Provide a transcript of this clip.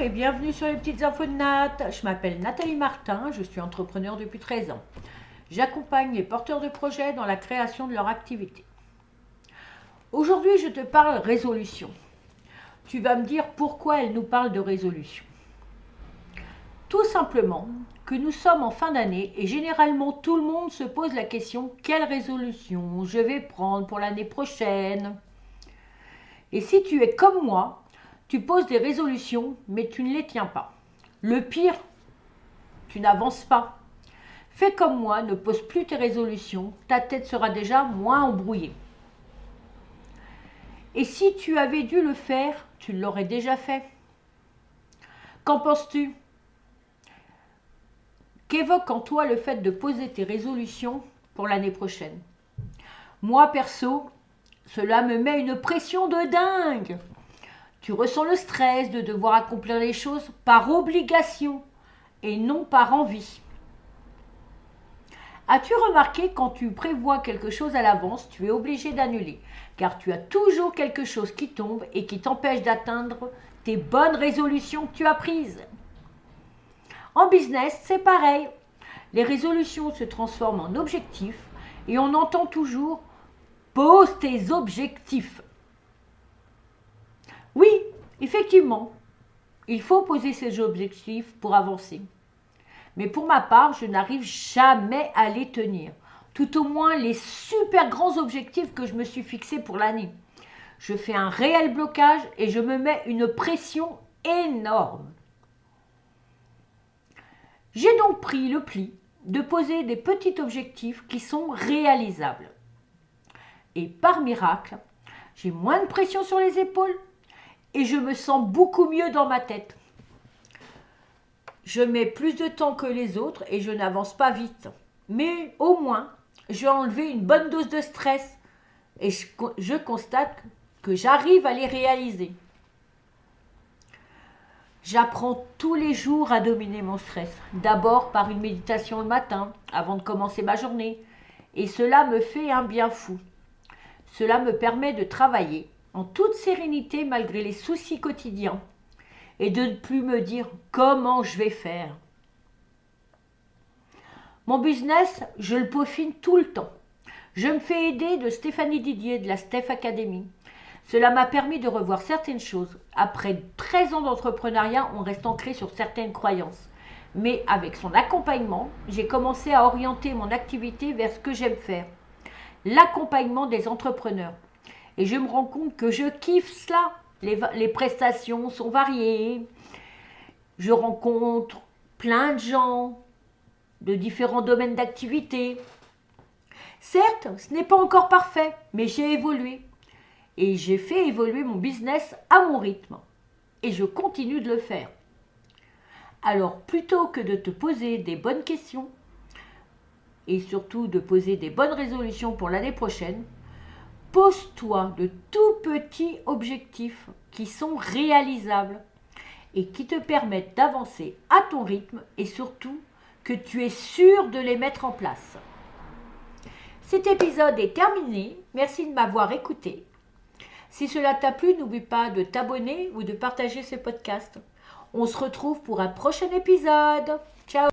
et bienvenue sur les petites infos de Nat. Je m'appelle Nathalie Martin, je suis entrepreneur depuis 13 ans. J'accompagne les porteurs de projets dans la création de leur activité. Aujourd'hui, je te parle résolution. Tu vas me dire pourquoi elle nous parle de résolution. Tout simplement que nous sommes en fin d'année et généralement tout le monde se pose la question quelle résolution je vais prendre pour l'année prochaine. Et si tu es comme moi, tu poses des résolutions, mais tu ne les tiens pas. Le pire, tu n'avances pas. Fais comme moi, ne pose plus tes résolutions, ta tête sera déjà moins embrouillée. Et si tu avais dû le faire, tu l'aurais déjà fait. Qu'en penses-tu ? Qu'évoque en toi le fait de poser tes résolutions pour l'année prochaine ? Moi, perso, cela me met une pression de dingue. Tu ressens le stress de devoir accomplir les choses par obligation et non par envie. As-tu remarqué quand tu prévois quelque chose à l'avance, tu es obligé d'annuler, car tu as toujours quelque chose qui tombe et qui t'empêche d'atteindre tes bonnes résolutions que tu as prises. En business, c'est pareil. Les résolutions se transforment en objectifs et on entend toujours « pose tes objectifs ». Oui, effectivement, il faut poser ses objectifs pour avancer. Mais pour ma part, je n'arrive jamais à les tenir. Tout au moins les super grands objectifs que je me suis fixés pour l'année. Je fais un réel blocage et je me mets une pression énorme. J'ai donc pris le pli de poser des petits objectifs qui sont réalisables. Et par miracle, j'ai moins de pression sur les épaules et je me sens beaucoup mieux dans ma tête. Je mets plus de temps que les autres et je n'avance pas vite. Mais au moins, j'ai enlevé une bonne dose de stress et je constate que j'arrive à les réaliser. J'apprends tous les jours à dominer mon stress. D'abord par une méditation le matin, avant de commencer ma journée. Et cela me fait un bien fou. Cela me permet de travailler en toute sérénité malgré les soucis quotidiens et de ne plus me dire comment je vais faire. Mon business, je le peaufine tout le temps. Je me fais aider de Stéphanie Didier de la Steph Academy. Cela m'a permis de revoir certaines choses. Après 13 ans d'entrepreneuriat, on reste ancré sur certaines croyances. Mais avec son accompagnement, j'ai commencé à orienter mon activité vers ce que j'aime faire. L'accompagnement des entrepreneurs. Et je me rends compte que je kiffe cela. Les prestations sont variées. Je rencontre plein de gens de différents domaines d'activité. Certes, ce n'est pas encore parfait, mais j'ai évolué. Et j'ai fait évoluer mon business à mon rythme. Et je continue de le faire. Alors, plutôt que de te poser des bonnes questions, et surtout de poser des bonnes résolutions pour l'année prochaine, pose-toi de tout petits objectifs qui sont réalisables et qui te permettent d'avancer à ton rythme et surtout que tu es sûr de les mettre en place. Cet épisode est terminé. Merci de m'avoir écouté. Si cela t'a plu, n'oublie pas de t'abonner ou de partager ce podcast. On se retrouve pour un prochain épisode. Ciao!